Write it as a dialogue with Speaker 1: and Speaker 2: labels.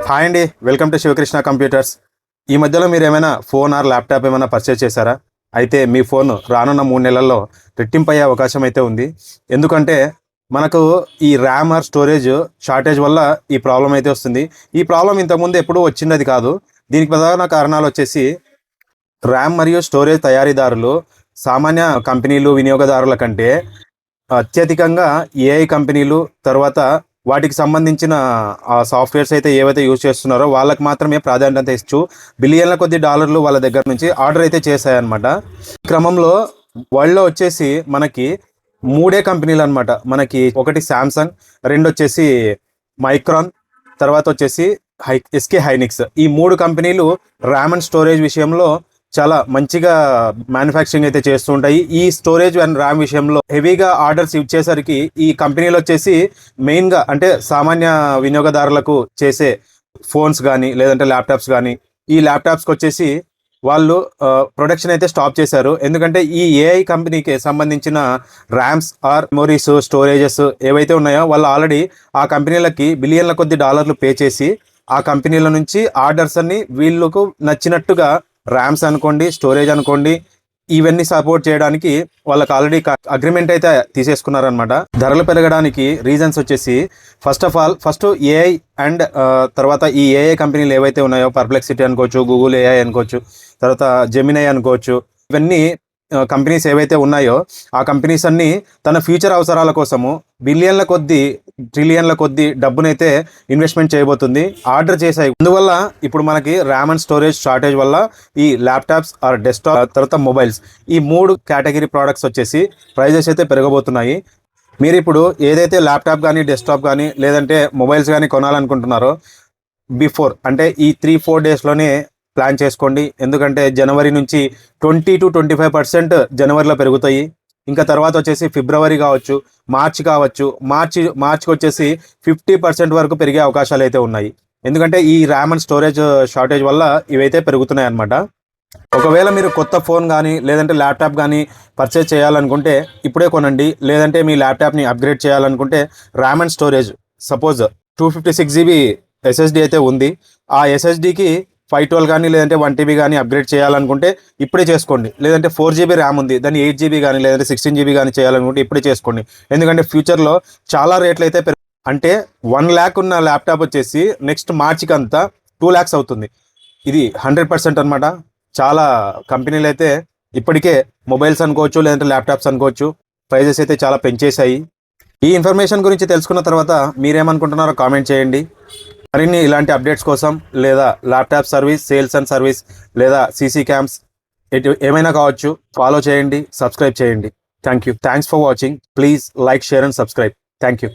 Speaker 1: Hi అండి, welcome to Sivakrishna computers. ఈ మధ్యలో మీరు ఏమైనా ఫోన్ ఆర్ ల్యాప్టాప్ ఏమైనా పర్చేస్ చేశారా? అయితే మీ ఫోన్ రానున్న 3 నెలల్లో రెట్టింపు అయ్యే అవకాశం అయితే ఉంది. ఎందుకంటే మనకు ఈ ర్యామ్ ఆర్ స్టోరేజ్ షార్టేజ్ వల్ల ఈ ప్రాబ్లం అయితే వస్తుంది. ఈ ప్రాబ్లం ఇంతకుముందు ఎప్పుడూ వచ్చినది కాదు. దీనికి ప్రధాన కారణాలు వచ్చేసి ర్యామ్ మరియు స్టోరేజ్ తయారీదారులు సామాన్య కంపెనీలు వినియోగదారుల కంటే అత్యధికంగా ఏఐ కంపెనీలు, తర్వాత వాటికి సంబంధించిన సాఫ్ట్వేర్స్ అయితే ఏవైతే యూజ్ చేస్తున్నారో వాళ్ళకి మాత్రమే ప్రాధాన్యత ఇస్తూ బిలియన్ల కొద్ది డాలర్లు వాళ్ళ దగ్గర నుంచి ఆర్డర్ అయితే చేశాయన్నమాట. క్రమంలో వరల్డ్లో వచ్చేసి మనకి 3 కంపెనీలు అనమాట. మనకి ఒకటి శాంసంగ్, రెండు వచ్చేసి మైక్రాన్, తర్వాత వచ్చేసి ఎస్కే హైనిక్స్. ఈ 3 కంపెనీలు ర్యామ్ అండ్ స్టోరేజ్ విషయంలో చాలా మంచిగా మ్యానుఫ్యాక్చరింగ్ అయితే చేస్తూ ఉంటాయి. ఈ స్టోరేజ్ అండ్ ర్యామ్ విషయంలో హెవీగా ఆర్డర్స్ ఇచ్చేసరికి ఈ కంపెనీలు వచ్చేసి మెయిన్గా అంటే సామాన్య వినియోగదారులకు చేసే ఫోన్స్ కానీ లేదంటే ల్యాప్టాప్స్ కానీ, ఈ ల్యాప్టాప్స్కి వచ్చేసి వాళ్ళు ప్రొడక్షన్ అయితే స్టాప్ చేశారు. ఎందుకంటే ఈ ఏఐ కంపెనీకి సంబంధించిన ర్యామ్స్ ఆర్ మెమోరీస్ స్టోరేజెస్ ఏవైతే ఉన్నాయో వాళ్ళు ఆల్రెడీ ఆ కంపెనీలకి బిలియన్ల కొద్ది డాలర్లు పే చేసి ఆ కంపెనీల నుంచి ఆర్డర్స్ అన్ని వీళ్ళకు నచ్చినట్టుగా ర్యామ్స్ అనుకోండి, స్టోరేజ్ అనుకోండి, ఇవన్నీ సపోర్ట్ చేయడానికి వాళ్ళకి ఆల్రెడీ అగ్రిమెంట్ అయితే తీసేసుకున్నారనమాట. ధరలు పెరగడానికి రీజన్స్ వచ్చేసి ఫస్ట్ ఏఐ అండ్ తర్వాత ఈ ఏఐ కంపెనీలు ఏవైతే ఉన్నాయో పర్ప్లెక్సిటీ అనుకోవచ్చు, గూగుల్ ఏఐ అనుకోవచ్చు, తర్వాత జెమినై అనుకోవచ్చు, ఇవన్నీ కంపెనీస్ ఏవైతే ఉన్నాయో ఆ కంపెనీస్ అన్నీ తన ఫ్యూచర్ అవసరాల కోసము బిలియన్ల కొద్ది ట్రిలియన్ల కొద్ది డబ్బునైతే ఇన్వెస్ట్మెంట్ చేయబోతుంది, ఆర్డర్ చేశాయి. అందువల్ల ఇప్పుడు మనకి ర్యామ్ అండ్ స్టోరేజ్ షార్టేజ్ వల్ల ఈ ల్యాప్టాప్స్ ఆర్ డెస్క్టాప్ తర్వాత మొబైల్స్, ఈ 3 కేటగిరీ ప్రోడక్ట్స్ వచ్చేసి ప్రైజెస్ అయితే పెరగబోతున్నాయి. మీరు ఇప్పుడు ఏదైతే ల్యాప్టాప్ కానీ డెస్క్టాప్ కానీ లేదంటే మొబైల్స్ కానీ కొనాలనుకుంటున్నారో బిఫోర్ అంటే ఈ 3-4 డేస్లోనే ప్లాన్ చేసుకోండి. ఎందుకంటే జనవరి నుంచి 20-25% జనవరిలో పెరుగుతాయి. ఇంకా తర్వాత వచ్చేసి ఫిబ్రవరి కావచ్చు, మార్చ్ కావచ్చు, మార్చ్కి వచ్చేసి 50% వరకు పెరిగే అవకాశాలు అయితే ఉన్నాయి. ఎందుకంటే ఈ ర్యామ్ అండ్ స్టోరేజ్ షార్టేజ్ వల్ల ఇవైతే పెరుగుతున్నాయి అన్నమాట. ఒకవేళ మీరు కొత్త ఫోన్ కానీ లేదంటే ల్యాప్టాప్ కానీ పర్చేజ్ చేయాలనుకుంటే ఇప్పుడే కొనండి. లేదంటే మీ ల్యాప్టాప్ని అప్గ్రేడ్ చేయాలనుకుంటే RAM and storage suppose 256 GB SSD అయితే ఉంది. ఆ SSDకి 512 కానీ లేదంటే 1 TB కానీ అప్గ్రేడ్ చేయాలనుకుంటే ఇప్పుడే చేసుకోండి. లేదంటే 4 GB ర్యామ్ ఉంది, దాన్ని 8 GB కానీ లేదంటే 16 GB కానీ చేయాలనుకుంటే ఇప్పుడే చేసుకోండి. ఎందుకంటే ఫ్యూచర్లో చాలా రేట్లు అయితే అంటే 1 lakh ఉన్న ల్యాప్టాప్ వచ్చేసి నెక్స్ట్ మార్చికి అంతా 2 lakhs అవుతుంది. ఇది 100% అనమాట. చాలా కంపెనీలు అయితే ఇప్పటికే మొబైల్స్ అనుకోవచ్చు లేదంటే ల్యాప్టాప్స్ అనుకోవచ్చు ప్రైజెస్ అయితే చాలా పెంచేశాయి. ఈ ఇన్ఫర్మేషన్ గురించి తెలుసుకున్న తర్వాత మీరేమనుకుంటున్నారో కామెంట్ చేయండి. మరిన్ని ఇలాంటి అప్డేట్స్ కోసం లేదా laptop service, sales and service లేదా సీసీ క్యామ్స్ ఏమైనా కావచ్చు, ఫాలో చేయండి, సబ్స్క్రైబ్ చేయండి. Thanks for watching. Please like, share and subscribe. Thank you.